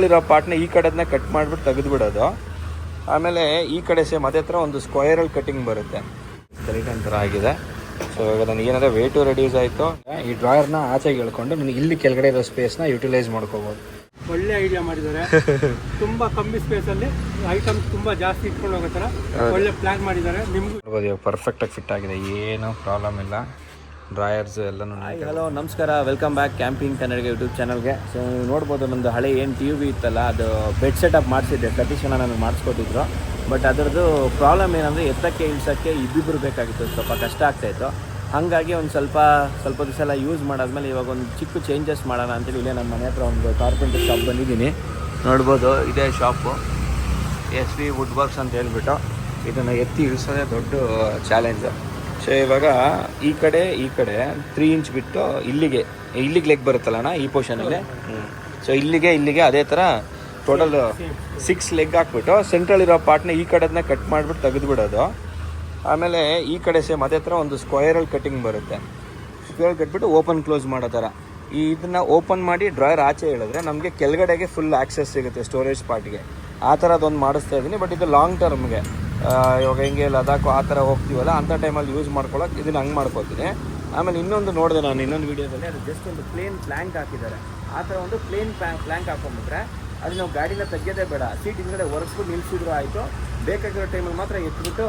ಇರೋ ಪಾರ್ಟ್ನ ಈ ಕಡೆದನ್ನ ಕಟ್ ಮಾಡಿಬಿಟ್ಟು ತೆಗೆದುಬಿಡೋದು. ಆಮೇಲೆ ಈ ಕಡೆ ಸೇಮ್ ಅದೇ ಥರ ಒಂದು ಸ್ಕ್ವೈರಲ್ ಕಟಿಂಗ್ ಬರುತ್ತೆ. ಸ್ಕೆಲಿಟನ್ ಥರ ಆಗಿದೆ. ಸೊ ಇವಾಗ ನನಗೆ ಏನಾದರೂ ವೇಟು ರೆಡ್ಯೂಸ್ ಆಯಿತು, ಈ ಡ್ರಾಯರ್ನ ಆಚೆಗೆ ಹೇಳ್ಕೊಂಡು ನನಗೆ ಇಲ್ಲಿ ಕೆಳಗಡೆ ಇರೋ ಸ್ಪೇಸ್ನ ಯುಟಿಲೈಸ್ ಮಾಡ್ಕೋಬೋದು. ಒಳ್ಳೆ ಐಡಿಯಾ ಮಾಡಿದ್ದಾರೆ. ತುಂಬ ಕಮ್ಮಿ ಸ್ಪೇಸಲ್ಲಿ ಐಟಮ್ಸ್ ತುಂಬ ಜಾಸ್ತಿ ಇಟ್ಕೊಂಡು ಹೋಗೋ ಥರ ಒಳ್ಳೆ ಪ್ಲಾನ್ ಮಾಡಿದ್ದಾರೆ. ನಿಮ್ಗೂ ನೋಡ್ಬೋದು ಇವಾಗ ಪರ್ಫೆಕ್ಟಾಗಿ ಫಿಟ್ ಆಗಿದೆ, ಏನೂ ಪ್ರಾಬ್ಲಮ್ ಇಲ್ಲ. ಡ್ರಾಯರ್ಸ್ ಎಲ್ಲನೂ. ಹಲೋ ನಮಸ್ಕಾರ, ವೆಲ್ಕಮ್ ಬ್ಯಾಕ್ ಕ್ಯಾಂಪಿಂಗ್ ಕನ್ನಡಿಗ ಯೂಟ್ಯೂಬ್ ಚಾನಲ್ಗೆ. ಸೊ ನೀವು ನೋಡ್ಬೋದು ನಮ್ಮದು ಹಳೆ ಏನು ಟಿ ವಿ ಇತ್ತಲ್ಲ, ಅದು ಬೆಡ್ ಸೆಟಪ್ ಮಾಡಿಸಿದ್ದೆ. ಸತೀಶನ ನನಗೆ ಮಾಡಿಸ್ಕೊಟ್ಟಿದ್ರು. ಬಟ್ ಅದರದ್ದು ಪ್ರಾಬ್ಲಮ್ ಏನಂದರೆ ಎತ್ತಕ್ಕೆ ಇಳಿಸೋಕ್ಕೆ ಇಬ್ಬಿಬ್ಬರು ಬೇಕಾಗಿತ್ತು, ಸ್ವಲ್ಪ ಕಷ್ಟ ಆಗ್ತಾಯಿತ್ತು. ಹಾಗಾಗಿ ಒಂದು ಸ್ವಲ್ಪ ದಿವಸ ಎಲ್ಲ ಯೂಸ್ ಮಾಡಾದ್ಮೇಲೆ ಇವಾಗ ಒಂದು ಚಿಕ್ಕ ಚೇಂಜಸ್ ಮಾಡೋಣ ಅಂತೇಳಿ ಇಲ್ಲೇ ನಮ್ಮ ಮನೆ ಹತ್ರ ಒಂದು ಕಾರ್ಪೆಂಟರ್ ಶಾಪ್ ಬಂದಿದ್ದೀನಿ. ನೋಡ್ಬೋದು ಇದೇ ಶಾಪು, SV ವುಡ್ ವರ್ಕ್ಸ್ ಅಂತ ಹೇಳ್ಬಿಟ್ಟು. ಇದನ್ನು ಎತ್ತಿ ಇಳಿಸೋದೇ ದೊಡ್ಡ ಚಾಲೆಂಜು. ಸೊ ಇವಾಗ ಈ ಕಡೆ 3 ಇಂಚ್ ಬಿಟ್ಟು ಇಲ್ಲಿಗೆ ಲೆಗ್ ಬರುತ್ತಲ್ಲಣ್ಣ ಈ ಪೋರ್ಷನಲ್ಲಿ. ಸೊ ಇಲ್ಲಿಗೆ ಅದೇ ಥರ ಟೋಟಲ್ 6 ಲೆಗ್ ಹಾಕ್ಬಿಟ್ಟು ಸೆಂಟ್ರಲ್ ಇರೋ ಪಾರ್ಟ್ನ ಈ ಕಡೆದನ್ನ ಕಟ್ ಮಾಡಿಬಿಟ್ಟು ತೆಗೆದುಬಿಡೋದು. ಆಮೇಲೆ ಈ ಕಡೆ ಸೇಮ್ ಅದೇ ಥರ ಒಂದು ಸ್ಕ್ವೈರಲ್ ಕಟಿಂಗ್ ಬರುತ್ತೆ. ಸ್ಕ್ವೈರಲ್ ಕಟ್ಬಿಟ್ಟು ಓಪನ್ ಕ್ಲೋಸ್ ಮಾಡೋ ಥರ ಇದನ್ನು ಓಪನ್ ಮಾಡಿ ಡ್ರಾಯರ್ ಆಚೆ ಹೇಳಿದ್ರೆ ನಮಗೆ ಕೆಳಗಡೆಗೆ ಫುಲ್ ಆಕ್ಸೆಸ್ ಸಿಗುತ್ತೆ ಸ್ಟೋರೇಜ್ ಪಾರ್ಟ್ಗೆ. ಆ ಥರದೊಂದು ಮಾಡಿಸ್ತಾ ಇದ್ದೀನಿ. ಬಟ್ ಇದು ಲಾಂಗ್ ಟರ್ಮ್ಗೆ, ಇವಾಗ ಹೆಂಗೆ ಲದಾಖು ಆ ಥರ ಹೋಗ್ತೀವಲ್ಲ ಅಂಥ ಟೈಮಲ್ಲಿ ಯೂಸ್ ಮಾಡ್ಕೊಳ್ಳೋಕೆ ಇದನ್ನು ಹಂಗೆ ಮಾಡ್ಕೊತೀನಿ. ಆಮೇಲೆ ಇನ್ನೊಂದು ನೋಡಿದೆ ನಾನು ಇನ್ನೊಂದು ವೀಡಿಯೋದಲ್ಲಿ, ಅದು ಜಸ್ಟ್ ಒಂದು ಪ್ಲೇನ್ ಪ್ಲ್ಯಾಂಕ್ ಹಾಕಿದ್ದಾರೆ. ಆ ಥರ ಒಂದು ಪ್ಲೇನ್ ಪ್ಲ್ಯಾಂಕ್ ಹಾಕೊಂಡ್ಬಿಟ್ರೆ ಅದು ನಾವು ಗಾಡಿನ ತೆಗೆಯೋದೇ ಬೇಡ, ಸೀಟ್ ಹಿಂದ್ಗಡೆ ಒರೆಸ್ಬಿಟ್ಟು ನಿಲ್ಲಿಸಿದ್ರು ಆಯಿತು. ಬೇಕಾಗಿರೋ ಟೈಮಲ್ಲಿ ಮಾತ್ರ ಎತ್ಬಿಟ್ಟು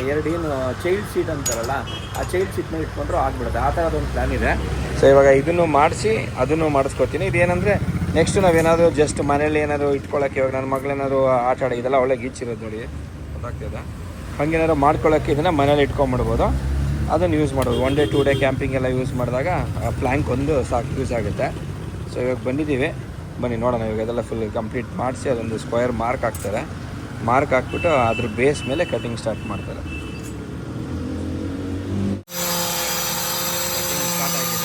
2 ಏನು ಚೈಲ್ಡ್ ಸೀಟ್ ಅಂತಾರಲ್ಲ, ಆ ಚೈಲ್ಡ್ ಸೀಟ್ನ ಇಟ್ಕೊಂಡ್ರು ಆಗಿಬಿಡುತ್ತೆ. ಆ ಥರದೊಂದು ಪ್ಲ್ಯಾನ್ ಇದೆ. ಸೊ ಇವಾಗ ಇದನ್ನು ಮಾಡಿಸಿ ಅದನ್ನು ಮಾಡಿಸ್ಕೊತೀನಿ. ಇದೇನೆಂದರೆ ನೆಕ್ಸ್ಟ್ ನಾವೇನಾದರೂ ಜಸ್ಟ್ ಮನೇಲಿ ಏನಾದರೂ ಇಟ್ಕೊಳ್ಳೋಕ್ಕೆ, ಇವಾಗ ನನ್ನ ಮಗಳೇನಾದ್ರು ಆಟ ಆಡಿದೆಲ್ಲ ಒಳ್ಳೆ ಗೀಚಿರೋದು ನೋಡಿ ಗೊತ್ತಾಗ್ತದೆ, ಹಾಗೇನಾದ್ರು ಮಾಡ್ಕೊಳ್ಳೋಕ್ಕೆ ಇದನ್ನು ಮನೇಲಿ ಇಟ್ಕೊಂಡ್ಬಿಡ್ಬೋದು. ಅದನ್ನು ಯೂಸ್ ಮಾಡ್ಬೋದು. 1 ಡೇ 2 ಡೇ ಕ್ಯಾಂಪಿಂಗ್ ಎಲ್ಲ ಯೂಸ್ ಮಾಡಿದಾಗ ಪ್ಲ್ಯಾಂಕ್ ಒಂದು ಸಾಕು ಯೂಸ್ ಆಗುತ್ತೆ. ಸೊ ಇವಾಗ ಬಂದಿದ್ದೀವಿ, ಬನ್ನಿ ನೋಡೋಣ. ಇವಾಗ ಇದೆಲ್ಲ ಫುಲ್ ಕಂಪ್ಲೀಟ್ ಮಾಡಿಸಿ ಅದೊಂದು ಸ್ಕ್ವೇರ್ ಮಾರ್ಕ್ ಹಾಕ್ತಾರೆ. ಮಾರ್ಕ್ ಹಾಕ್ಬಿಟ್ಟು ಅದ್ರ ಬೇಸ್ ಮೇಲೆ ಕಟಿಂಗ್ ಸ್ಟಾರ್ಟ್ ಮಾಡ್ತಾರೆ. ಸ್ಟಾರ್ಟ್ ಆಗಿದೆ.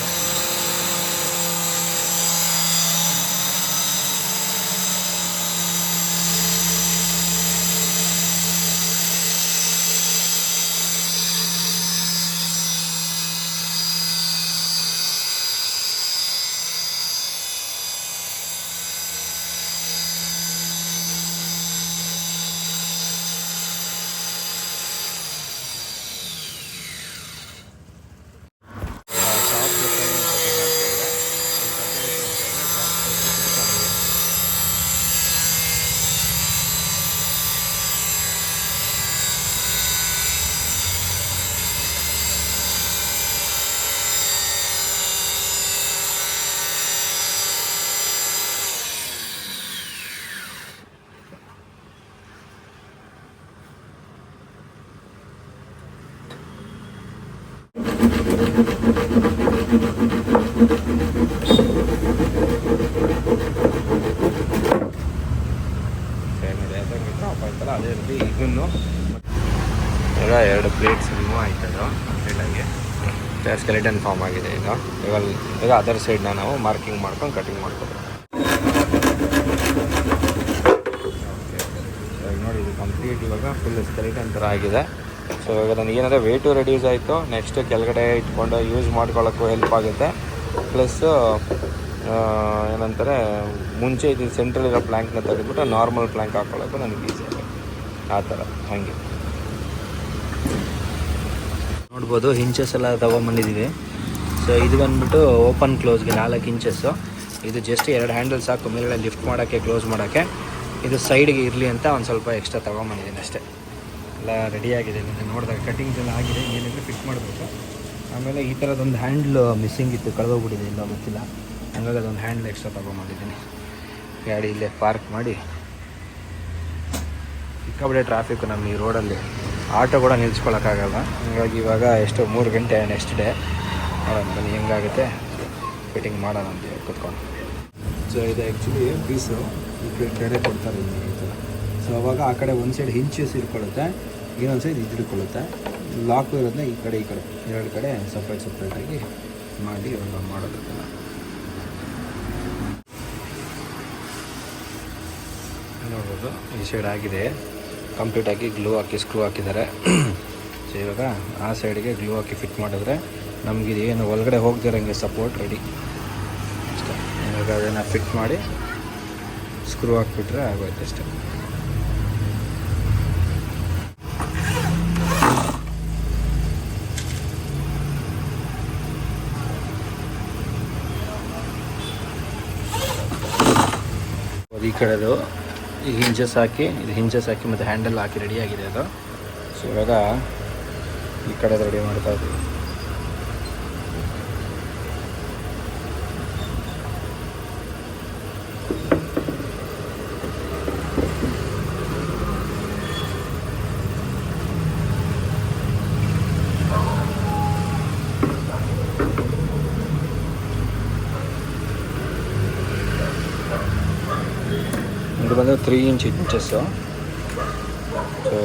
ಅದೇ ರೀತಿ ಇದನ್ನು ಈಗ 2 ಪ್ಲೇಟ್ಸ್ ರಿಮೂವ್ ಆಯ್ತದು ಕಂಪ್ಲೀಟಾಗಿ. ಸ್ಕೆಲಿಟನ್ ಫಾರ್ಮ್ ಆಗಿದೆ. ಈಗ ಅದರ್ ಸೈಡ್ನ ನಾವು ಮಾರ್ಕಿಂಗ್ ಮಾಡ್ಕೊಂಡು ಕಟಿಂಗ್ ಮಾಡ್ಕೊಬೇಕು. ನೋಡಿ ಇದು ಕಂಪ್ಲೀಟ್ ಇವಾಗ ಫುಲ್ ಸ್ಕೆಲಿಟನ್ ಥರ ಆಗಿದೆ. ಸೊ ಇವಾಗ ನನಗೆ ಏನಾದರೂ ವೇಟು ರೆಡ್ಯೂಸ್ ಆಯಿತು, ನೆಕ್ಸ್ಟ್ ಕೆಳಗಡೆ ಇಟ್ಕೊಂಡು ಯೂಸ್ ಮಾಡ್ಕೊಳ್ಳೋಕ್ಕೂ ಹೆಲ್ಪ್ ಆಗುತ್ತೆ. ಪ್ಲಸ್ ಏನಂತಾರೆ, ಮುಂಚೆ ಇದು ಸೆಂಟ್ರಲ್ ಇರೋ ಪ್ಲ್ಯಾಂಕ್ನ ತೆಗೆದುಬಿಟ್ಟು ನಾರ್ಮಲ್ ಪ್ಲ್ಯಾಂಕ್ ಹಾಕ್ಕೊಳ್ಳೋಕ್ಕೂ ನನಗೆ ಈಸಿ ಆಗುತ್ತೆ. ಆ ಥರ ಹಾಗೆ ನೋಡ್ಬೋದು. ಹಿಂಚಸ್ ಎಲ್ಲ ತೊಗೊಂಬಂದಿದ್ದೀವಿ. ಸೊ ಇದು ಬಂದುಬಿಟ್ಟು ಓಪನ್ ಕ್ಲೋಸ್ಗೆ 4 ಇಂಚಸ್ಸು. ಇದು ಜಸ್ಟ್ 2 ಹ್ಯಾಂಡಲ್ಸ್ ಸಾಕು ಮೇಲ್ಗಡೆ ಲಿಫ್ಟ್ ಮಾಡೋಕ್ಕೆ, ಕ್ಲೋಸ್ ಮಾಡೋಕ್ಕೆ. ಇದು ಸೈಡ್ಗೆ ಇರಲಿ ಅಂತ ಒಂದು ಸ್ವಲ್ಪ ಎಕ್ಸ್ಟ್ರಾ ತೊಗೊಂಬಂದಿದ್ದೀನಿ ಅಷ್ಟೇ. ಎಲ್ಲ ರೆಡಿಯಾಗಿದೆ. ನೋಡಿದಾಗ ಕಟಿಂಗ್ಸ್ ಎಲ್ಲ ಆಗಿದೆ, ಏನಿದ್ರೆ ಫಿಟ್ ಮಾಡಬೇಕು. ಆಮೇಲೆ ಈ ಥರದೊಂದು ಹ್ಯಾಂಡ್ಲ್ ಮಿಸ್ಸಿಂಗ್ ಇತ್ತು, ಕಳೆದೋಗ್ಬಿಟ್ಟಿದೆ, ಇಲ್ಲ ಗೊತ್ತಿಲ್ಲ. ಹಂಗಾಗಿ ಅದೊಂದು ಹ್ಯಾಂಡ್ಲ್ ಎಕ್ಸ್ಟ್ರಾ ತೊಗೊಂಬಂದಿದ್ದೀನಿ. ಗಾಡಿ ಇಲ್ಲೇ ಪಾರ್ಕ್ ಮಾಡಿ. ಸಿಕ್ಕಾಬಿಟ್ಟೆ ಟ್ರಾಫಿಕ್ ನಮ್ಮ ಈ ರೋಡಲ್ಲಿ, ಆಟೋ ಕೂಡ ನಿಲ್ಸ್ಕೊಳ್ಳೋಕ್ಕಾಗಲ್ಲ. ಹಾಗಾಗಿ ಇವಾಗ ಎಷ್ಟು 3 ಗಂಟೆ ನೆಕ್ಸ್ಟ್ ಡೇ. ನೋಡೋಣ ಬನ್ನಿ ಹೆಂಗಾಗುತ್ತೆ, ಫಿಟ್ಟಿಂಗ್ ಮಾಡೋಣ ಅಂತ ಕೂತ್ಕೊಂಡು. ಸೊ ಇದು ಆ್ಯಕ್ಚುಲಿ ಪೀಸು ಈ ಕಡೆ ಕೊಡ್ತಾರೆ ಈ ಥರ. ಸೊ ಅವಾಗ ಆ ಕಡೆ ಒಂದು ಸೈಡ್ ಹಿಂಚಸ್ ಇಟ್ಕೊಳ್ಳುತ್ತೆ, ಇನ್ನೊಂದು ಸೈಡ್ ಇದು ಇಟ್ಕೊಳ್ಳುತ್ತೆ. ಲಾಕು ಇರೋದನ್ನ ಈ ಕಡೆ 2 ಕಡೆ ಸಪ್ರೇಟಾಗಿ ಮಾಡಿ ಇವಾಗ ಮಾಡೋದು. ನೋಡ್ಬೋದು ಈ ಸೈಡ್ ಆಗಿದೆ ಕಂಪ್ಲೀಟಾಗಿ. ಗ್ಲೂ ಹಾಕಿ ಸ್ಕ್ರೂ ಹಾಕಿದ್ದಾರೆ. ಸೊ ಇವಾಗ ಆ ಸೈಡಿಗೆ ಗ್ಲೂ ಹಾಕಿ ಫಿಟ್ ಮಾಡಿದ್ರೆ ನಮಗೆ ಏನು ಒಳಗಡೆ ಹೋಗ್ದಿರಂಗೆ ಸಪೋರ್ಟ್ ರೆಡಿ ಅಷ್ಟೇ. ಇವಾಗ ಅದನ್ನು ಫಿಟ್ ಮಾಡಿ ಸ್ಕ್ರೂ ಹಾಕ್ಬಿಟ್ರೆ ಆಗೋಯ್ತು ಅಷ್ಟೇ. ಈ ಕಡೆದು ಈ ಹಿಂಜಸ್ ಹಾಕಿ ಮತ್ತು ಹ್ಯಾಂಡಲ್ ಹಾಕಿ ರೆಡಿಯಾಗಿದೆ ಅದು. ಸೊ ಇವಾಗ ಈ ಕಡೆದು ರೆಡಿ ಮಾಡ್ತಾ ಇದ್ದೀವಿ. ಇದು ಬಂದು 3 ಇಂಚಸ್ಸು. ಸೊ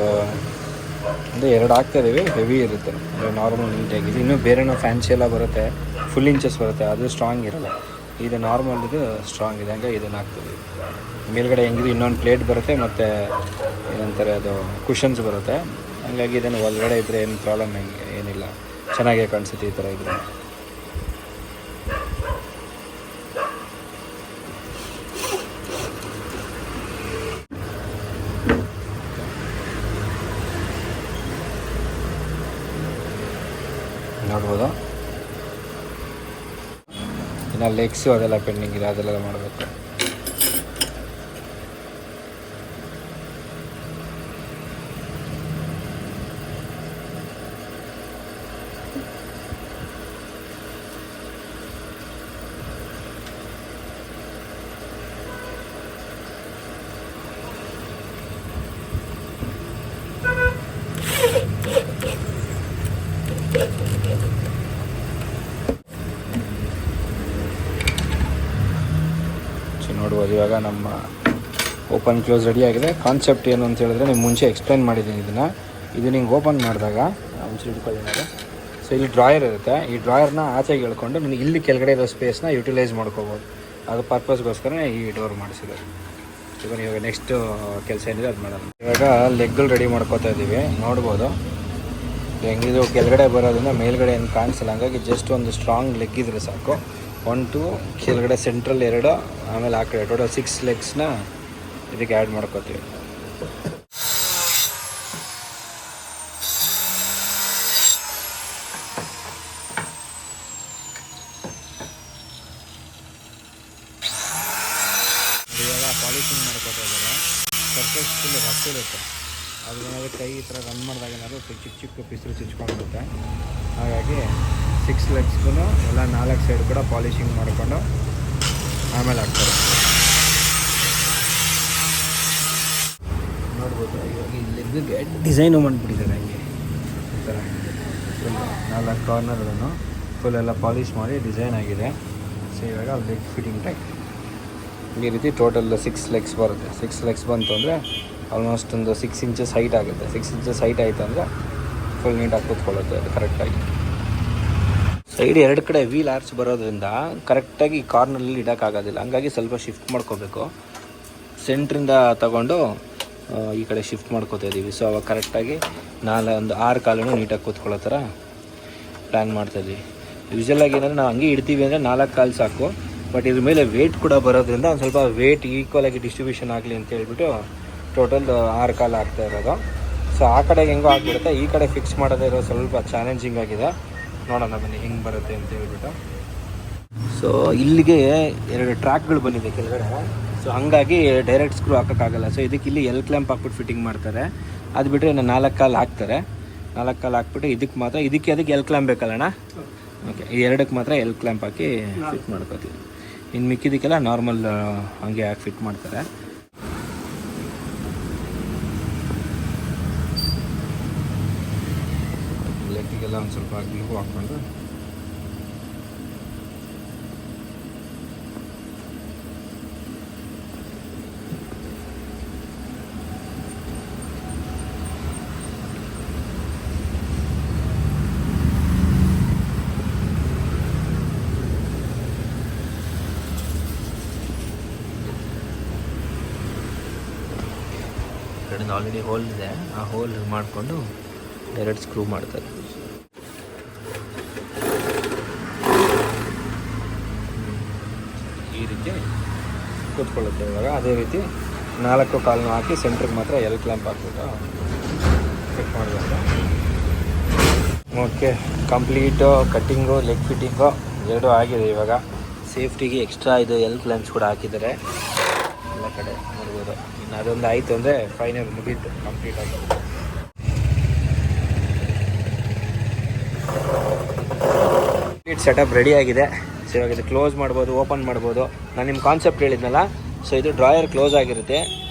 ಅಂದರೆ 2 ಹಾಕ್ತಾಯಿದ್ದೀವಿ, ಹೆವಿ ಇರುತ್ತೆ, ನಾರ್ಮಲ್ ನೀಟಾಗಿದೆ. ಇನ್ನೂ ಬೇರೆನೋ ಫ್ಯಾನ್ಸಿ ಎಲ್ಲ ಬರುತ್ತೆ, ಫುಲ್ ಇಂಚಸ್ ಬರುತ್ತೆ, ಅದು ಸ್ಟ್ರಾಂಗ್ ಇರೋಲ್ಲ. ಇದು ನಾರ್ಮಲ್, ಇದು ಸ್ಟ್ರಾಂಗ್ ಇದೆ, ಹಂಗೆ ಇದನ್ನು ಹಾಕ್ತೀವಿ. ಮೇಲ್ಗಡೆ ಹೆಂಗಿದ್ರು ಇನ್ನೊಂದು ಪ್ಲೇಟ್ ಬರುತ್ತೆ, ಮತ್ತು ಏನಂತಾರೆ ಅದು ಕುಷನ್ಸ್ ಬರುತ್ತೆ. ಹಾಗಾಗಿ ಇದನ್ನು ಒಳಗಡೆ ಇದ್ದರೆ ಏನು ಪ್ರಾಬ್ಲಮ್ ಏನಿಲ್ಲ, ಚೆನ್ನಾಗೇ ಕಾಣಿಸುತ್ತೆ ಈ ಥರ ಇದ್ದರೆ. ನೋಡ್ಬೋದು. ಇನ್ನು ಲೆಗ್ಸು ಅದೆಲ್ಲ ಪೆಂಡಿಂಗ್ ಇದೆ, ಅದೆಲ್ಲ ಮಾಡಬೇಕು. ನೋಡ್ಬೋದು ಇವಾಗ ನಮ್ಮ ಓಪನ್ ಕ್ಲೋಸ್ ರೆಡಿ ಆಗಿದೆ. ಕಾನ್ಸೆಪ್ಟ್ ಏನು ಅಂತ ಹೇಳಿದ್ರೆ, ನೀವು ಮುಂಚೆ ಎಕ್ಸ್ಪ್ಲೈನ್ ಮಾಡಿದ್ದೀನಿ ಇದು ಹಿಂಗೆ ಓಪನ್ ಮಾಡಿದಾಗ ಮುಂಚೆ ಹಿಡ್ಕೊಳ್ಳಿ. ಸೊ ಇಲ್ಲಿ ಡ್ರಾಯರ್ ಇರುತ್ತೆ, ಈ ಡ್ರಾಯರ್ನ ಆಚೆಗೆ ಹೇಳ್ಕೊಂಡು ನಿಮಗೆ ಇಲ್ಲಿ ಕೆಳಗಡೆ ಇರೋ ಸ್ಪೇಸ್ನ ಯುಟಿಲೈಸ್ ಮಾಡ್ಕೋಬೋದು. ಅದು ಪರ್ಪಸ್ಗೋಸ್ಕರ ಈ ಡೋರ್ ಮಾಡಿಸಿದ್ದಾರೆ. ಇವಾಗ ನೆಕ್ಸ್ಟ್ ಕೆಲಸ ಏನಿದೆ ಅದು ಮಾಡೋಣ. ಇವಾಗ ಲೆಗ್ಗಳು ರೆಡಿ ಮಾಡ್ಕೋತಾ ಇದ್ದೀವಿ. ನೋಡ್ಬೋದು ಹೆಂಗಿದು ಕೆಳಗಡೆ ಬರೋದ್ರಿಂದ ಮೇಲ್ಗಡೆ ಏನು ಕಾಣಿಸಲ್ಲ, ಹಂಗಾಗಿ ಜಸ್ಟ್ ಒಂದು ಸ್ಟ್ರಾಂಗ್ ಲೆಗ್ ಇದ್ರೆ ಸಾಕು. 1 2 ಕೆಳಗಡೆ ಸೆಂಟ್ರಲ್ 2, ಆಮೇಲೆ ಆ ಕಡೆ ಟೋಟಲ್ 6 ಲೆಗ್ಸ್ನ ಇದಕ್ಕೆ ಆ್ಯಡ್ ಮಾಡ್ಕೋತೀವಿ. ಇವಾಗ ಪಾಲಿಶಿಂಗ್ ಮಾಡ್ಕೋತಾ ಇದ್ದಾರೆ. ಸರ್ಫೇಸ್ ಫುಲ್ ರಫ್ ಇರುತ್ತೆ, ಅದೇನಾದರೂ ಕೈ ಈ ಥರ ರನ್ ಮಾಡಿದಾಗ ಏನಾದರೂ ಚಿಕ್ಕ ಪಿಸ್ರು ಚುಚ್ಕೊಂಡಿರುತ್ತೆ. ಹಾಗಾಗಿ 6 ಲೆಗ್ಸ್ಗೂ ಎಲ್ಲ 4 ಸೈಡ್ ಕೂಡ ಪಾಲಿಶಿಂಗ್ ಮಾಡಿಕೊಂಡು ಆಮೇಲೆ ಹಾಕ್ತಾರೆ. ನೋಡ್ಬೋದು ಇವಾಗ ಈ ಲೆಗ್ಗೆ ಡಿಸೈನು ಮಾಡಿಬಿಟ್ಟಿದ್ದಾರೆ. ಹಂಗೆ ಈ ಥರ ಫುಲ್ 4 ಕಾರ್ನರ್ಗಳನ್ನು ಫುಲ್ ಎಲ್ಲ ಪಾಲಿಶ್ ಮಾಡಿ ಡಿಸೈನ್ ಆಗಿದೆ. ಸೊ ಇವಾಗ ಲೆಗ್ ಫಿಟ್ಟಿಂಗ್ ಟೈಪ್ ಈ ರೀತಿ ಟೋಟಲ್ 6 ಲೆಗ್ಸ್ ಬರುತ್ತೆ. 6 ಲೆಗ್ಸ್ ಬಂತು ಅಂದರೆ ಆಲ್ಮೋಸ್ಟ್ ಒಂದು 6 ಇಂಚಸ್ ಹೈಟ್ ಆಗುತ್ತೆ. 6 ಇಂಚಸ್ ಹೈಟ್ ಆಯಿತು ಅಂದರೆ ಫುಲ್ ನೀಟಾಗಿ ಕೂತ್ಕೊಳ್ಳುತ್ತೆ ಅದು ಕರೆಕ್ಟಾಗಿ. ಸೈಡ್ 2 ಕಡೆ ವೀಲ್ ಆರ್ಚ್ ಬರೋದ್ರಿಂದ ಕರೆಕ್ಟಾಗಿ ಕಾರ್ನಲ್ಲಿ ಇಡೋಕ್ಕಾಗೋದಿಲ್ಲ, ಹಂಗಾಗಿ ಸ್ವಲ್ಪ ಶಿಫ್ಟ್ ಮಾಡ್ಕೋಬೇಕು. ಸೆಂಟ್ರಿಂದ ತಗೊಂಡು ಈ ಕಡೆ ಶಿಫ್ಟ್ ಮಾಡ್ಕೋತಾ ಇದ್ದೀವಿ. ಸೊ ಅವಾಗ ಕರೆಕ್ಟಾಗಿ ಒಂದು 6 ಕಾಲೂ ನೀಟಾಗಿ ಕೂತ್ಕೊಳ್ಳೋ ಥರ ಪ್ಲ್ಯಾನ್ ಮಾಡ್ತಾಯಿದ್ವಿ. ಯೂಶಲಾಗಿ ಏನಂದರೆ ನಾವು ಹಂಗೆ ಇಡ್ತೀವಿ ಅಂದರೆ 4 ಕಾಲು ಸಾಕು, ಬಟ್ ಇದ್ರ ಮೇಲೆ ವೇಟ್ ಕೂಡ ಬರೋದ್ರಿಂದ ಒಂದು ಸ್ವಲ್ಪ ವೇಟ್ ಈಕ್ವಲಾಗಿ ಡಿಸ್ಟ್ರಿಬ್ಯೂಷನ್ ಆಗಲಿ ಅಂತ ಹೇಳ್ಬಿಟ್ಟು ಟೋಟಲ್ 6 ಕಾಲು ಆಗ್ತಾ ಇರೋದು. ಸೊ ಆ ಕಡೆಗೆ ಹೆಂಗೋ ಆಗಿಬಿಡುತ್ತೆ, ಈ ಕಡೆ ಫಿಕ್ಸ್ ಮಾಡೋದೇ ಇರೋ ಸ್ವಲ್ಪ ಚಾಲೆಂಜಿಂಗ್ ಆಗಿದೆ. ನೋಡೋಣ ಬನ್ನಿ ಹೆಂಗೆ ಬರುತ್ತೆ ಅಂತ ಹೇಳ್ಬಿಟ್ಟು. ಸೊ ಇಲ್ಲಿಗೆ 2 ಟ್ರ್ಯಾಕ್ಗಳು ಬಂದಿದೆ ಕೆಳಗಡೆ. ಸೊ ಹಾಗಾಗಿ ಡೈರೆಕ್ಟ್ ಸ್ಕ್ರೂ ಹಾಕೋಕ್ಕಾಗಲ್ಲ. ಸೊ ಇದಕ್ಕೆ ಇಲ್ಲಿ ಎಲ್ ಕ್ಲ್ಯಾಂಪ್ ಹಾಕ್ಬಿಟ್ಟು ಫಿಟ್ಟಿಂಗ್ ಮಾಡ್ತಾರೆ. ಅದು ಬಿಟ್ಟರೆ ಇನ್ನು 4 ಕಾಲು ಹಾಕ್ತಾರೆ. 4 ಕಾಲು ಹಾಕ್ಬಿಟ್ಟು ಅದಕ್ಕೆ ಎಲ್ ಕ್ಲ್ಯಾಂಪ್ ಬೇಕಲ್ಲಣ್ಣ. ಓಕೆ, ಈ 2ಕ್ಕೆ ಮಾತ್ರ ಎಲ್ ಕ್ಲ್ಯಾಂಪ್ ಹಾಕಿ ಫಿಟ್ ಮಾಡ್ಕೋತೀವಿ. ಇನ್ನು ಮಿಕ್ಕಿದಕ್ಕೆಲ್ಲ ನಾರ್ಮಲ್ ಹಂಗೆ ಹಾಕಿ ಫಿಟ್ ಮಾಡ್ತಾರೆ. ಲೆಗ್ಗಿಗೆಲ್ಲ ಒಂದು ಸ್ವಲ್ಪ ಗ್ಲೂ ಹಾಕ್ಕೊಂಡು ಕಡೆಯಿಂದ ಆಲ್ರೆಡಿ ಹೋಲ್ ಇದೆ, ಆ ಹೋಲ್ ಮಾಡಿಕೊಂಡು ಡೈರೆಕ್ಟ್ ಸ್ಕ್ರೂ ಮಾಡ್ತಾರೆ. ಈ ರೀತಿ ಕೂತ್ಕೊಳ್ಳುತ್ತೆ ಇವಾಗ. ಅದೇ ರೀತಿ 4 ಕಾಲನ್ನು ಹಾಕಿ ಸೆಂಟ್ರಿಗೆ ಮಾತ್ರ ಎಲ್ ಕ್ಲ್ಯಾಂಪ್ ಹಾಕ್ಬಿಟ್ಟು ಚೆಕ್ ಮಾಡಬೇಕು. Okay, complete cutting leg fitting ಎರಡೂ ಆಗಿದೆ. ಇವಾಗ ಸೇಫ್ಟಿಗೆ ಎಕ್ಸ್ಟ್ರಾ ಇದು ಎಲ್ ಕ್ಲ್ಯಾಂಪ್ಸ್ ಕೂಡ ಹಾಕಿದ್ದಾರೆ ಎಲ್ಲ ಕಡೆ ನೋಡ್ಬೋದು. ಇನ್ನು ಅದೊಂದು ಆಯಿತು ಅಂದರೆ ಫೈನಲ್ ಮುಗೀತು, ಕಂಪ್ಲೀಟ್ ಆಗೋದು. ಕಂಪ್ಲೀಟ್ ಸೆಟಪ್ ರೆಡಿ ಆಗಿದೆ. ಸೊ ಇವಾಗ ಇದು ಕ್ಲೋಸ್ ಮಾಡ್ಬೋದು, ಓಪನ್ ಮಾಡ್ಬೋದು. ನಾನು ನಿಮ್ಮ ಕಾನ್ಸೆಪ್ಟ್ ಹೇಳಿದ್ನಲ್ಲ, ಸೊ ಇದು ಡ್ರಾಯರ್ ಕ್ಲೋಸ್ ಆಗಿರುತ್ತೆ,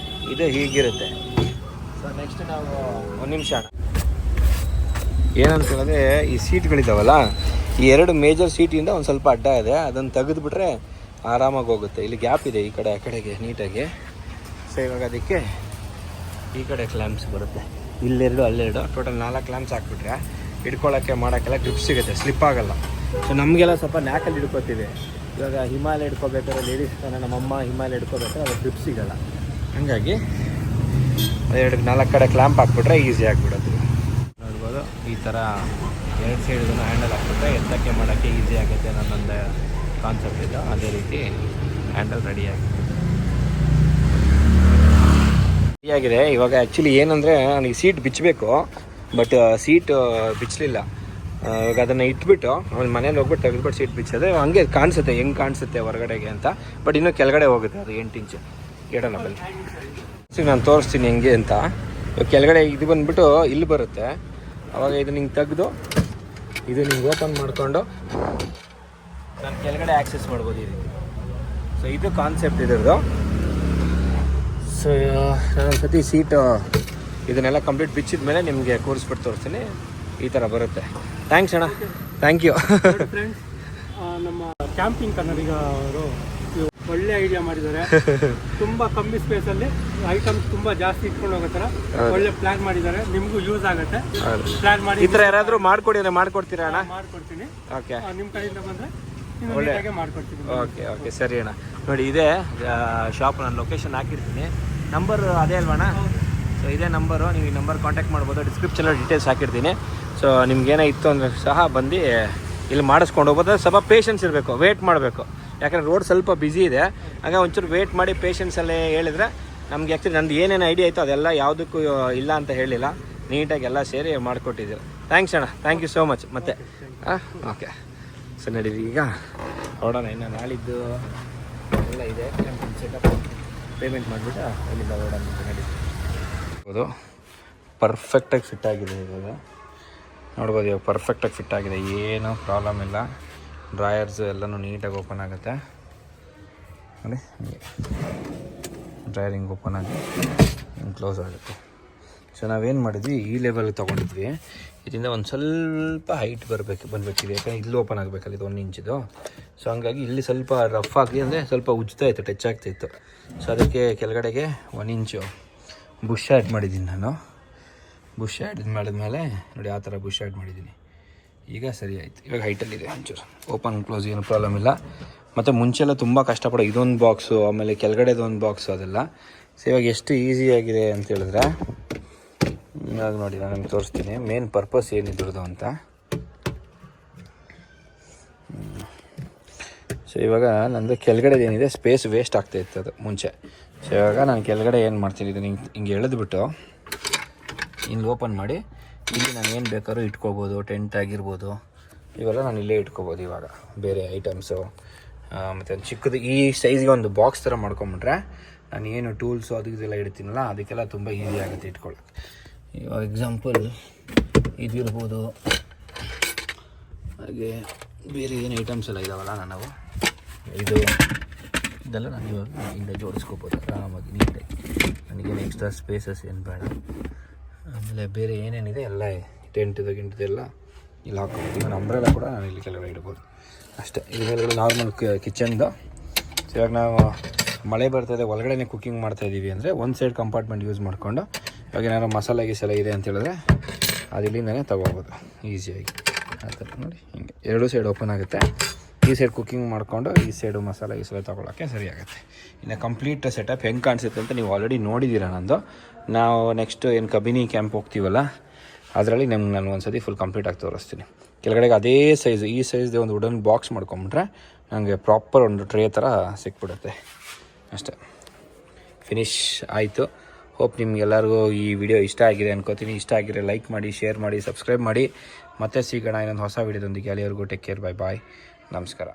ಇದು ಹೀಗಿರುತ್ತೆ. ಸೊ ನೆಕ್ಸ್ಟ್ ನಾವು ಒಂದು ನಿಮಿಷ ಏನಂತ ಹೇಳಿದ್ರೆ, ಈ ಸೀಟ್ಗಳಿದ್ದಾವಲ್ಲ, ಈ 2 ಮೇಜರ್ ಸೀಟಿಂದ ಒಂದು ಸ್ವಲ್ಪ ಅಡ್ಡ ಇದೆ, ಅದನ್ನು ತೆಗೆದುಬಿಟ್ರೆ ಆರಾಮಾಗಿ ಹೋಗುತ್ತೆ. ಇಲ್ಲಿ ಗ್ಯಾಪ್ ಇದೆ ಈ ಕಡೆ ಆ ಕಡೆಗೆ ನೀಟಾಗಿ. ಸೊ ಇವಾಗ ಅದಕ್ಕೆ ಈ ಕಡೆ ಕ್ಲ್ಯಾಂಪ್ಸ್ ಬರುತ್ತೆ, ಇಲ್ಲೆರಡು ಅಲ್ಲೆರಡು, ಟೋಟಲ್ 4 ಕ್ಲ್ಯಾಂಪ್ಸ್ ಹಾಕ್ಬಿಟ್ರೆ ಹಿಡ್ಕೊಳ್ಳೋಕ್ಕೆ ಮಾಡೋಕ್ಕೆಲ್ಲ ಗ್ರಿಪ್ ಸಿಗುತ್ತೆ, ಸ್ಲಿಪ್ ಆಗೋಲ್ಲ. ಸೊ ನಮಗೆಲ್ಲ ಸ್ವಲ್ಪ ನ್ಯಾಕಲ್ಲಿ ಹಿಡ್ಕೋತೀವಿ. ಇವಾಗ ಹಿಮಾಲಯ ಹಿಡ್ಕೋಬೇಕಾದ್ರೆ ಲೇಡೀಸ್ ನಮ್ಮಮ್ಮ ಹಿಮಾಲಯ ಹಿಡ್ಕೋಬೇಕಾದ್ರೆ ಅದು ಗ್ರಿಪ್ ಸಿಗೋಲ್ಲ. ಹಾಗಾಗಿ 4 ಕಡೆ ಕ್ಲ್ಯಾಂಪ್ ಹಾಕ್ಬಿಟ್ರೆ ಈಸಿ ಆಗಿಬಿಡುತ್ತೆ. ನೋಡ್ಬೋದು, ಈ ಥರ 2 ಸೈಡ್ಗೂ ಹ್ಯಾಂಡಲ್ ಹಾಕ್ಬಿಟ್ರೆ ಎತ್ತಕ್ಕೆ ಮಾಡೋಕ್ಕೆ ಈಸಿ ಆಗುತ್ತೆ ನನ್ನೊಂದು ಕಾನ್ಸೆಪ್ಟ್ ಇದು. ಅದೇ ರೀತಿ ಹ್ಯಾಂಡಲ್ ರೆಡಿಯಾಗಿದೆ. ಇವಾಗ ಆ್ಯಕ್ಚುಲಿ ಏನಂದರೆ ನನಗೆ ಸೀಟ್ ಬಿಚ್ಚಬೇಕು, ಬಟ್ ಸೀಟ್ ಬಿಚ್ಚಲಿಲ್ಲ. ಇವಾಗ ಅದನ್ನು ಇಟ್ಬಿಟ್ಟು ಆಮೇಲೆ ಮನೇಲಿ ಹೋಗ್ಬಿಟ್ಟು ತೆಗೆದ್ಬಿಟ್ಟು ಸೀಟ್ ಬಿಚ್ಚೋದು. ಹಂಗೆ ಕಾಣಿಸುತ್ತೆ, ಹೆಂಗೆ ಕಾಣಿಸುತ್ತೆ ಹೊರಗಡೆಗೆ ಅಂತ. ಬಟ್ ಇನ್ನೂ ಕೆಳಗಡೆ ಹೋಗುತ್ತೆ ಅದು 8 ಇಂಚು ಇಡೋಣ ಬಲ್ಲಿ. ಸೊ ನಾನು ತೋರಿಸ್ತೀನಿ ಹೆಂಗೆ ಅಂತ. ಇವಾಗ ಕೆಳಗಡೆ ಇದು ಬಂದುಬಿಟ್ಟು ಇಲ್ಲಿ ಬರುತ್ತೆ. ಆವಾಗ ಇದು ನಿಂಗೆ ತೆಗೆದು ಇದು ನಿಂಗೆ ಓಪನ್ ಮಾಡಿಕೊಂಡು ನಾನು ಕೆಳಗಡೆ ಆ್ಯಕ್ಸೆಸ್ ಮಾಡ್ಬೋದು ಈ ರೀತಿ. ಸೊ ಇದು ಕಾನ್ಸೆಪ್ಟ್ ಇದ್ರದ್ದು. ಸೊ ನಾನೊಂದು ಸತಿ ಸೀಟು ಇದನ್ನೆಲ್ಲ ಕಂಪ್ಲೀಟ್ ಬಿಚ್ಚಿದ ಮೇಲೆ ನಿಮಗೆ ಕೂರಿಸ್ಬಿಟ್ಟು ತೋರಿಸ್ತೀನಿ. ಈ ಥರ ಬರುತ್ತೆ. ಥ್ಯಾಂಕ್ಸ್ ಅಣ್ಣ, ಥ್ಯಾಂಕ್ ಯು. ಫ್ರೆಂಡ್ಸ್, ನಮ್ಮ ಕ್ಯಾಂಪಿಂಗ್ ಕನ್ನಡಿಗ ಅವರು ಒಳ್ಳೆ ಐಡಿಯಾ ಮಾಡಿದ್ದಾರೆ. ತುಂಬಾ ಕಮ್ಮಿ ಸ್ಪೇಸಲ್ಲಿ ಐಟಮ್ಸ್ ತುಂಬಾ ಜಾಸ್ತಿ ಇಟ್ಕೊಂಡು ಹೋಗೋ ಥರ ಒಳ್ಳೆ ಪ್ಲಾನ್ ಮಾಡಿದ್ದಾರೆ. ನಿಮಗೂ ಯೂಸ್ ಆಗುತ್ತೆ. ಪ್ಲಾನ್ ಮಾಡಿ ಈ ಥರ ಯಾರಾದರೂ ಮಾಡ್ಕೊಡ್ತೀರಾ ಅಣ್ಣ? ಮಾಡ್ಕೊಡ್ತೀನಿ. ಓಕೆ, ನಿಮ್ಮ ಕಡೆಯಿಂದ ಬಂದರೆ ಮಾಡ್ಕೊಡ್ತೀನಿ. ಓಕೆ ಸರಿ ಅಣ್ಣ. ನೋಡಿ, ಇದೇ ಶಾಪ್, ನಾನು ಲೊಕೇಶನ್ ಹಾಕಿರ್ತೀನಿ. ನಂಬರ್ ಅದೇ ಅಲ್ವಣ್ಣ? ಸೊ ಇದೇ ನಂಬರು, ನೀವು ಈ ನಂಬರ್ ಕಾಂಟ್ಯಾಕ್ಟ್ ಮಾಡ್ಬೋದು. ಡಿಸ್ಕ್ರಿಪ್ಷನಲ್ಲಿ ಡೀಟೇಲ್ಸ್ ಹಾಕಿರ್ತೀನಿ. ಸೊ ನಿಮ್ಗೇನೋ ಇತ್ತು ಅಂದರೆ ಸಹ ಬಂದು ಇಲ್ಲಿ ಮಾಡಿಸ್ಕೊಂಡು ಹೋಗ್ಬೋದು. ಸ್ವಲ್ಪ ಪೇಷನ್ಸ್ ಇರಬೇಕು, ವೇಟ್ ಮಾಡಬೇಕು. ಯಾಕಂದರೆ ರೋಡ್ ಸ್ವಲ್ಪ ಬ್ಯುಸಿ ಇದೆ. ಹಾಗೆ ಒಂಚೂರು ವೇಟ್ ಮಾಡಿ ಪೇಷನ್ಸಲ್ಲೇ ಹೇಳಿದರೆ ನಮ್ಗೆ ಆ್ಯಕ್ಚುಲಿ ನಂದು ಏನೇನು ಐಡಿಯಾ ಆಯಿತು ಅದೆಲ್ಲ ಯಾವುದಕ್ಕೂ ಇಲ್ಲ ಅಂತ ಹೇಳಿಲ್ಲ, ನೀಟಾಗಿ ಎಲ್ಲ ಸೇರಿ ಮಾಡಿಕೊಟ್ಟಿದ್ದೀವಿ. ಥ್ಯಾಂಕ್ಸ್ ಅಣ್ಣ, ಥ್ಯಾಂಕ್ ಯು ಸೋ ಮಚ್. ಮತ್ತೆ ಓಕೆ, ಸೊ ನಡೀರಿ ಈಗ ಹೊರಡೋಣ. ಇನ್ನು ನಾಳಿದ್ದು ಎಲ್ಲ ಇದೆ ಸೆಟಪ್, ಪೇಮೆಂಟ್ ಮಾಡಿಬಿಟ್ಟು ಅಲ್ಲಿಂದ ಹೊರಡೋಣ ಅಂತ ನಡೀರಿ. ಹೌದು, ಪರ್ಫೆಕ್ಟಾಗಿ ಫಿಟ್ ಆಗಿದೆ ಇವಾಗ. ನೋಡ್ಬೋದು, ಇವಾಗ ಪರ್ಫೆಕ್ಟಾಗಿ ಫಿಟ್ ಆಗಿದೆ, ಏನೂ ಪ್ರಾಬ್ಲಮ್ ಇಲ್ಲ. ಡ್ರಾಯರ್ಸ್ ಎಲ್ಲನೂ ನೀಟಾಗಿ ಓಪನ್ ಆಗುತ್ತೆ ನೋಡಿ. ಡ್ರಾಯರ್ ಹಿಂಗೆ ಓಪನ್ ಆಗಿ ಹಿಂಗೆ ಕ್ಲೋಸ್ ಆಗುತ್ತೆ. ಸೊ ನಾವೇನು ಮಾಡಿದ್ವಿ, ಈ ಲೆವೆಲ್ಗೆ ತೊಗೊಂಡಿದ್ವಿ. ಇದರಿಂದ ಒಂದು ಸ್ವಲ್ಪ ಹೈಟ್ ಬಂದಬೇಕಿದೆ, ಯಾಕಂದರೆ ಇಲ್ಲಿ ಓಪನ್ ಆಗಬೇಕಲ್ಲ, ಇದು 1 ಇಂಚಿದು. ಸೊ ಹಂಗಾಗಿ ಇಲ್ಲಿ ಸ್ವಲ್ಪ ರಫ್ ಆಗಿ ಅಂದರೆ ಸ್ವಲ್ಪ ಉಜ್ತಾ ಇತ್ತು, ಟಚ್ ಆಗ್ತಾಯಿತ್ತು. ಸೊ ಅದಕ್ಕೆ ಕೆಳಗಡೆಗೆ 1 ಇಂಚು ಬುಷ್ ಆ್ಯಡ್ ಮಾಡಿದ್ದೀನಿ ನಾನು. ಬುಷ್ ಆ್ಯಡ್ ಮಾಡಿದ್ಮೇಲೆ ನೋಡಿ, ಆ ಥರ ಬುಷ್ ಆ್ಯಡ್ ಮಾಡಿದ್ದೀನಿ. ಈಗ ಸರಿ ಆಯಿತು. ಇವಾಗ ಹೈಟಲ್ಲಿದೆ ಒಂಚೂರು, ಓಪನ್ ಕ್ಲೋಸ್ ಏನು ಪ್ರಾಬ್ಲಮ್ ಇಲ್ಲ. ಮತ್ತು ಮುಂಚೆಲ್ಲ ತುಂಬ ಕಷ್ಟಪಡೋ ಇದೊಂದು ಬಾಕ್ಸು, ಆಮೇಲೆ ಕೆಳಗಡೆದೊಂದು ಬಾಕ್ಸು, ಅದೆಲ್ಲ. ಸೊ ಇವಾಗ ಎಷ್ಟು ಈಸಿಯಾಗಿದೆ ಅಂತ ಹೇಳಿದ್ರೆ, ಇವಾಗ ನೋಡಿ ನಾನು ನಿಮ್ಗೆ ತೋರಿಸ್ತೀನಿ ಮೇನ್ ಪರ್ಪಸ್ ಏನಿದ್ರದ್ದು ಅಂತ. ಸೊ ಇವಾಗ ನಂದು ಕೆಳಗಡೆ ಏನಿದೆ ಸ್ಪೇಸ್ ವೇಸ್ಟ್ ಆಗ್ತಾಯಿತ್ತು ಅದು ಮುಂಚೆ. ಸೊ ಇವಾಗ ನಾನು ಕೆಳಗಡೆ ಏನು ಮಾಡ್ತೀನಿ, ಇದನ್ನು ಹಿಂಗೆ ಎಳೆದ್ಬಿಟ್ಟು ಇಲ್ಲಿ ಓಪನ್ ಮಾಡಿ ಇಲ್ಲಿ ನಾನು ಏನು ಬೇಕಾದ್ರೂ ಇಟ್ಕೋಬೋದು. ಟೆಂಟ್ ಆಗಿರ್ಬೋದು, ಇವೆಲ್ಲ ನಾನು ಇಲ್ಲೇ ಇಟ್ಕೋಬೋದು. ಇವಾಗ ಬೇರೆ ಐಟಮ್ಸು ಮತ್ತು ಒಂದು ಚಿಕ್ಕದು ಈ ಸೈಜ್ಗೆ ಒಂದು ಬಾಕ್ಸ್ ಥರ ಮಾಡ್ಕೊಂಬಿಟ್ರೆ ನಾನು ಏನು ಟೂಲ್ಸು ಅದು ಇದೆಲ್ಲ ಇಡ್ತೀನಲ್ಲ, ಅದಕ್ಕೆಲ್ಲ ತುಂಬ ಈಸಿ ಆಗುತ್ತೆ ಇಟ್ಕೊಳ್ಳೋಕ್ಕೆ. ಇವಾಗ ಎಕ್ಸಾಂಪಲ್ ಇದಿರ್ಬೋದು, ಹಾಗೆ ಬೇರೆ ಏನು ಐಟಮ್ಸ್ ಎಲ್ಲ ಇದಾವಲ್ಲ, ನಾವು ಇದೆಲ್ಲ ನಾನು ಇವಾಗ ಹಿಂದೆ ಜೋಡಿಸ್ಕೋಬೋದು ಆರಾಮಾಗಿ ನೀಟಾಗಿ. ನನಗೇನು ಎಕ್ಸ್ಟ್ರಾ ಸ್ಪೇಸಸ್ ಏನು ಬೇಡ. ಆಮೇಲೆ ಬೇರೆ ಏನೇನಿದೆ ಎಲ್ಲ ಗಿಂಟದೆಲ್ಲ ಇಲ್ಲಿ ಹಾಕ್ಬೋದು. ಇವನ್ ಅಂಬ್ರೆಲ್ಲ ಕೂಡ ನಾನು ಇಲ್ಲಿ ಕೆಳಗಡೆ ಇಡ್ಬೋದು ಅಷ್ಟೇ. ಇದೆಲ್ಲ ನಾರ್ಮಲ್ ಕಿಚನ್ದು. ಇವಾಗ ನಾವು ಮಳೆ ಬರ್ತಾಯಿದೆ, ಒಳಗಡೆ ಕುಕ್ಕಿಂಗ್ ಮಾಡ್ತಾಯಿದ್ದೀವಿ ಅಂದರೆ ಒಂದು ಸೈಡ್ ಕಂಪಾರ್ಟ್ಮೆಂಟ್ ಯೂಸ್ ಮಾಡಿಕೊಂಡು ಇವಾಗ ಏನಾದ್ರು ಮಸಾಲೆ ಗೀಸೆಲ್ಲ ಇದೆ ಅಂತ ಹೇಳಿದ್ರೆ ಅದು ಇಲ್ಲಿಂದನೇ ತೊಗೋಬೋದು ಈಸಿಯಾಗಿ. ಆ ಥರ ನೋಡಿ, ಹಿಂಗೆ 2 ಸೈಡ್ ಓಪನ್ ಆಗುತ್ತೆ. ಈ ಸೈಡ್ ಕುಕ್ಕಿಂಗ್ ಮಾಡಿಕೊಂಡು ಈ ಸೈಡು ಮಸಾಲೆ ಗೀಸೆಲ್ಲ ತೊಗೊಳಕ್ಕೆ ಸರಿ ಆಗುತ್ತೆ. ಇನ್ನು ಕಂಪ್ಲೀಟ್ ಸೆಟಪ್ ಹೆಂಗೆ ಕಾಣಿಸುತ್ತೆ ಅಂತ ನೀವು ಆಲ್ರೆಡಿ ನೋಡಿದ್ದೀರ ನಂದು. ನಾವು ನೆಕ್ಸ್ಟು ಏನು ಕಬಿನಿ ಕ್ಯಾಂಪ್ ಹೋಗ್ತೀವಲ್ಲ, ಅದರಲ್ಲಿ ನಾನು ಒಂದು ಸತಿ ಫುಲ್ ಕಂಪ್ಲೀಟಾಗಿ ತೋರಿಸ್ತೀನಿ. ಕೆಳಗಡೆಗೆ ಅದೇ ಸೈಜು, ಈ ಸೈಜ್ದೇ ಒಂದು ವುಡನ್ ಬಾಕ್ಸ್ ಮಾಡ್ಕೊಂಬಿಟ್ರೆ ನನಗೆ ಪ್ರಾಪರ್ ಒಂದು ಟ್ರೇ ಥರ ಸಿಕ್ಬಿಡುತ್ತೆ. ಅಷ್ಟೇ, ಫಿನಿಶ್ ಆಯಿತು. ಹೋಪ್ ನಿಮ್ಗೆಲ್ಲರಿಗೂ ಈ ವಿಡಿಯೋ ಇಷ್ಟ ಆಗಿದೆ ಅನ್ಕೋತೀನಿ. ಇಷ್ಟ ಆಗಿದ್ರೆ ಲೈಕ್ ಮಾಡಿ, ಶೇರ್ ಮಾಡಿ, ಸಬ್ಸ್ಕ್ರೈಬ್ ಮಾಡಿ. ಮತ್ತೆ ಸಿಗೋಣ ಇನ್ನೊಂದು ಹೊಸ ವಿಡಿಯೋದೊಂದಿಗೆ. ಅಲ್ಲಿವರೆಗೂ ಟೇಕ್ ಕೇರ್, ಬಾಯ್ ನಮಸ್ಕಾರ.